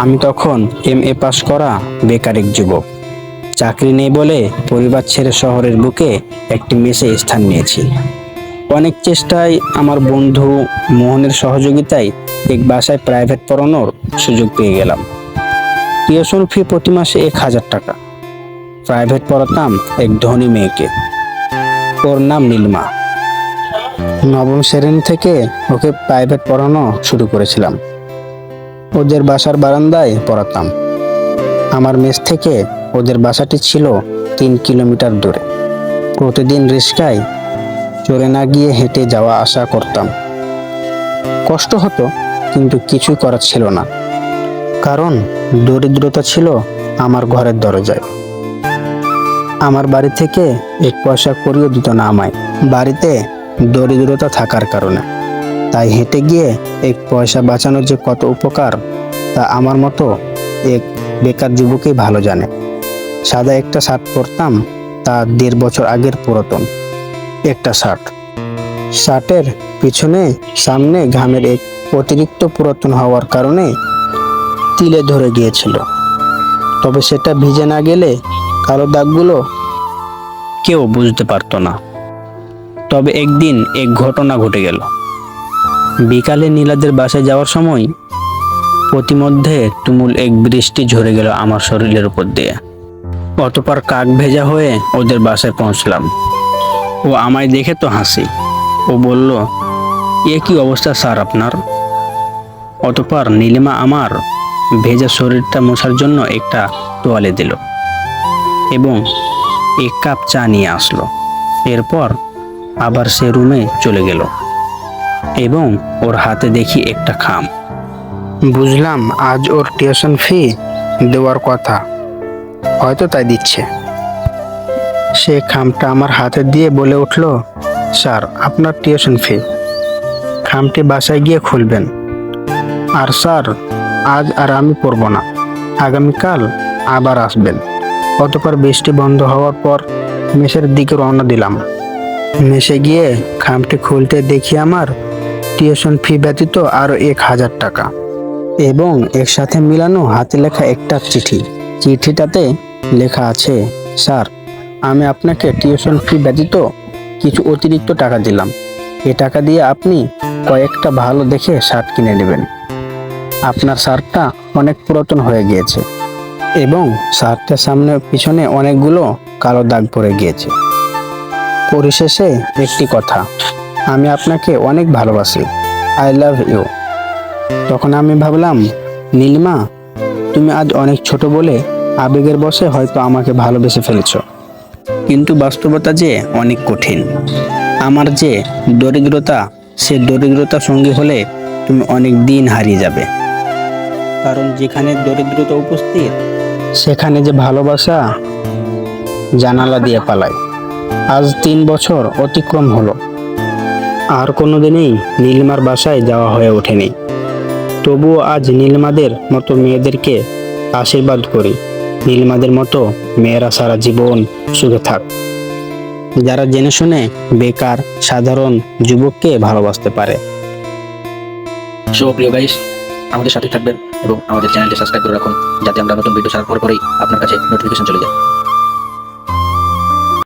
আমি তখন MA pass করা বেকার এক যুবক। চাকরি নেই বলে পরিবার ছেড়ে শহরের বুকে একটি মেসে স্থান নিয়েছি। অনেক চেষ্টায় আমার বন্ধু মোহনের সহযোগিতায় এক বাসায় প্রাইভেট পড়ানোর সুযোগ পেয়ে গেলাম। টিউশন ফি প্রতি মাসে 1000 টাকা। প্রাইভেট পড়াতাম এক ধনী মেয়েকে, ওর নাম নীলিমা। নবম শ্রেণী থেকে ওকে প্রাইভেট পড়ানো শুরু করেছিলাম। ওদের বাসার বারান্দায় পড়াতাম। আমার মেস থেকে ওদের বাসাটি ছিল 3 কিলোমিটার দূরে। প্রতিদিন রিক্সায় চড়ে না গিয়ে হেঁটে যাওয়া আসা করতাম। কষ্ট হতো, কিন্তু কিছুই করার ছিল না, কারণ দরিদ্রতা ছিল আমার ঘরের দরজায়। আমার বাড়ি থেকে 1 পয়সা করিও দিত না আমায়, বাড়িতে দরিদ্রতা থাকার কারণে। তাই হেঁটে গিয়ে 1 পয়সা বাঁচানোর যে কত উপকার, তা আমার মতো এক বেকার যুবকই ভালো জানে। সাদা একটা শার্ট পরতাম, তা 1.5 বছর আগের পুরাতন একটা শার্ট। শার্টের পিছনে সামনে ঘামের এক অতিরিক্ত পুরাতন হওয়ার কারণে তিলে ধরে গিয়েছিল। তবে সেটা ভিজে না গেলে কালো দাগগুলো কেউ বুঝতে পারতো না। তবে একদিন এক ঘটনা ঘটে গেল। বিকালে নীলাদের বাসায় যাওয়ার সময় প্রতিমধ্যে তুমুল এক বৃষ্টি ঝরে গেল আমার শরীরের উপর দিয়ে। অতঃপর কাক ভেজা হয়ে ওদের বাসায় পৌঁছলাম। ও আমায় দেখে তো হাসি। ও বলল, এ কি অবস্থা স্যার আপনার? অতঃপর নীলিমা আমার ভেজা শরীরটা মোছার জন্য একটা তোয়ালে দিল এবং 1 কাপ চা নিয়ে আসলো। এরপর আবার সে রুমে চলে গেল এবং ওর হাতে দেখি একটা খাম। বুঝলাম আজ ওর টিউশন ফি দেওয়ার কথা, হয়তো তাই দিচ্ছে। সে খামটা আমার হাতে দিয়ে বলে উঠল, স্যার আপনার টিউশন ফি। খামটি বাসায় গিয়ে খুলবেন। আর স্যার, আজ আর আমি পড়ব না, আগামীকাল আবার আসবেন। অতঃপর বৃষ্টি বন্ধ হওয়ার পর মেসের দিকে রওনা দিলাম। মেসে গিয়ে খামটি খুলতে দেখি আমার টিউশন ফি ব্যতীত আরো 1000 টাকা এবং এর সাথে মিলানো হাতে লেখা একটা চিঠি। চিঠিটাতে লেখা আছে, স্যার আমি আপনাকে টিউশন ফি ব্যতীত কিছু অতিরিক্ত টাকা দিলাম। এই টাকা দিয়ে আপনি কয়েকটা ভালো দেখে শার্ট কিনে নেবেন। আপনার শার্টটা অনেক পুরাতন হয়ে গিয়েছে এবং শার্টের সামনে পিছনে অনেকগুলো কালো দাগ পড়ে গিয়েছে। পরিশেষে একটি কথা, আমি আপনাকে অনেক ভালোবাসি, আই লাভ ইউ। তখন আমি ভাবলাম, নীলিমা তুমি আজ অনেক ছোট বলে আবেগের বশে হয়তো আমাকে ভালোবেসে ফেলেছ, কিন্তু বাস্তবতা যে অনেক কঠিন। আমার যে দরিদ্রতা, সে দরিদ্রতা সঙ্গী হলে তুমি অনেক দিন হারিয়ে যাবে। কারণ যেখানে দরিদ্রতা উপস্থিত, সেখানে যে ভালোবাসা জানালা দিয়ে পালায়। আজ 3 বছর অতিক্রম হলো, আর কোনোদিনই নীলিমার বাসায় যাওয়া হয়ে ওঠেনি। তবুও আজ নীলিমাদের মতো মেয়েদেরকে আশীর্বাদ করি, নীলিমাদের মতো মেয়েরা সারা জীবন সুখে থাক, যারা জেনে শুনে বেকার সাধারণ যুবককে ভালোবাসতে পারে। সো প্রিয় গাইস, আমাদের সাথে থাকবেন এবং আমাদের চ্যানেলটি সাবস্ক্রাইব করে রাখুন, যাতে আমরা নতুন ভিডিও ছাড়ার পরেই আপনার কাছে নোটিফিকেশন চলে যায়।